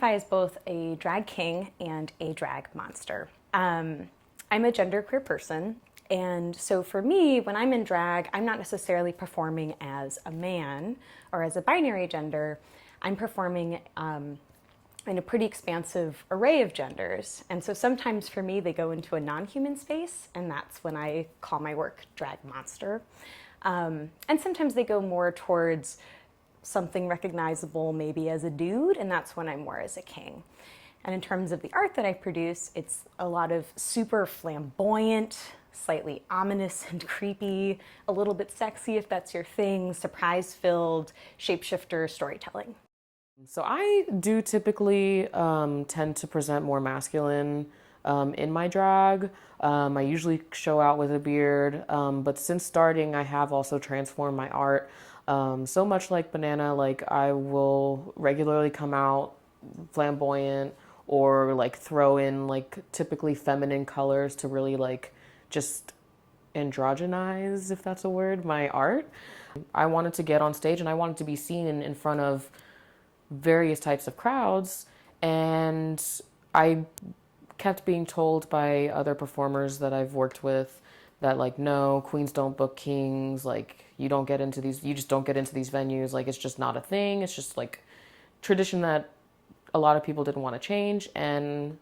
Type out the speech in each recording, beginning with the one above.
identify as both a drag king and a drag monster. I'm a genderqueer person, and so for me, when I'm in drag, I'm not necessarily performing as a man or as a binary gender. I'm performing in a pretty expansive array of genders. And so sometimes for me, they go into a non-human space, and that's when I call my work drag monster. And sometimes they go more towards something recognizable maybe as a dude, and that's when I'm more as a king. And in terms of the art that I produce, it's a lot of super flamboyant, slightly ominous and creepy, a little bit sexy if that's your thing, surprise-filled, shapeshifter storytelling. So I do typically tend to present more masculine in my drag. I usually show out with a beard, but since starting, I have also transformed my art. So much like Banana, like I will regularly come out flamboyant or like throw in like typically feminine colors to really like just androgynize, if that's a word, my art. I wanted to get on stage and I wanted to be seen in front of various types of crowds, and I kept being told by other performers that I've worked with that like, no, queens don't book kings, like you just don't get into these venues, like it's just not a thing, it's just like tradition that a lot of people didn't want to change. And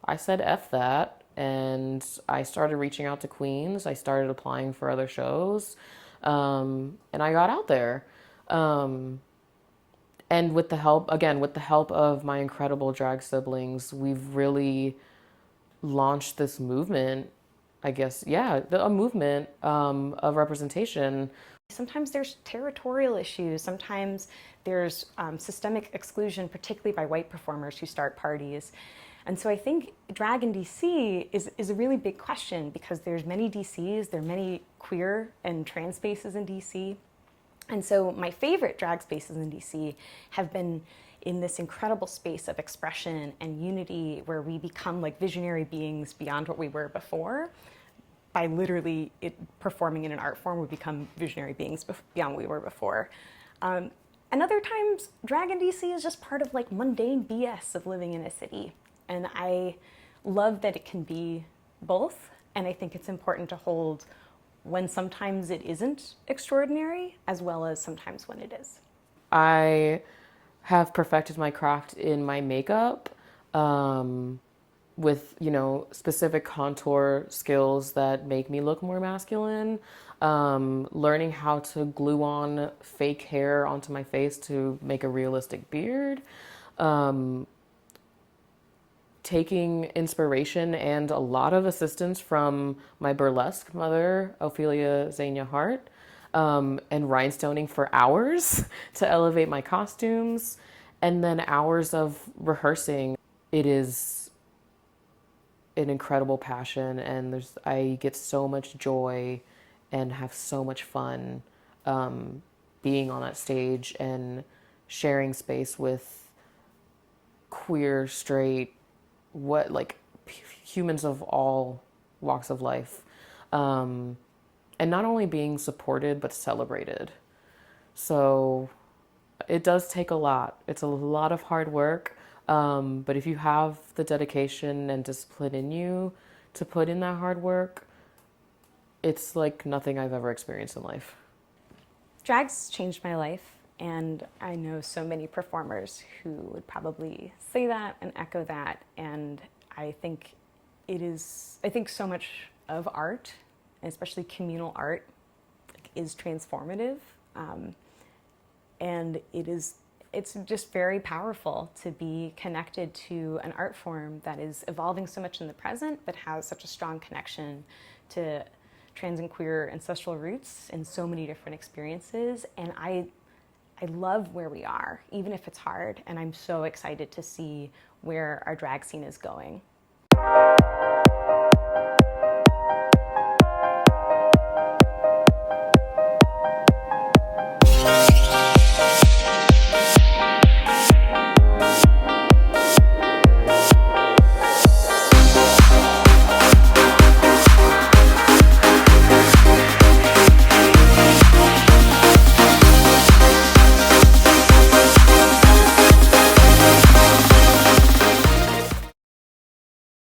I said F that, and I started reaching out to queens. I started applying for other shows, and I got out there. And with the help, again, with the help of my incredible drag siblings, we've really launched this movement, I guess, yeah, a movement of representation. Sometimes there's territorial issues. Sometimes there's systemic exclusion, particularly by white performers who start parties. And so I think drag in DC is a really big question because there's many DCs, there are many queer and trans spaces in DC. And so my favorite drag spaces in DC have been in this incredible space of expression and unity where we become like visionary beings beyond what we were before. By literally performing in an art form, we become visionary beings beyond what we were before. And other times, drag in DC is just part of like mundane BS of living in a city. And I love that it can be both. And I think it's important to hold when sometimes it isn't extraordinary, as well as sometimes when it is. I have perfected my craft in my makeup with, specific contour skills that make me look more masculine. Learning how to glue on fake hair onto my face to make a realistic beard. Taking inspiration and a lot of assistance from my burlesque mother, Ophelia Zania Hart, and rhinestoning for hours to elevate my costumes, and then hours of rehearsing. It is an incredible passion, and I get so much joy and have so much fun being on that stage and sharing space with queer, straight, humans of all walks of life, and not only being supported but celebrated. So it does take a lot. It's a lot of hard work, but if you have the dedication and discipline in you to put in that hard work, it's like nothing I've ever experienced in life. Drag's changed my life, and I know so many performers who would probably say that and echo that. And I think so much of art, especially communal art, is transformative. And it's just very powerful to be connected to an art form that is evolving so much in the present, but has such a strong connection to trans and queer ancestral roots in so many different experiences. And I love where we are, even if it's hard, and I'm so excited to see where our drag scene is going.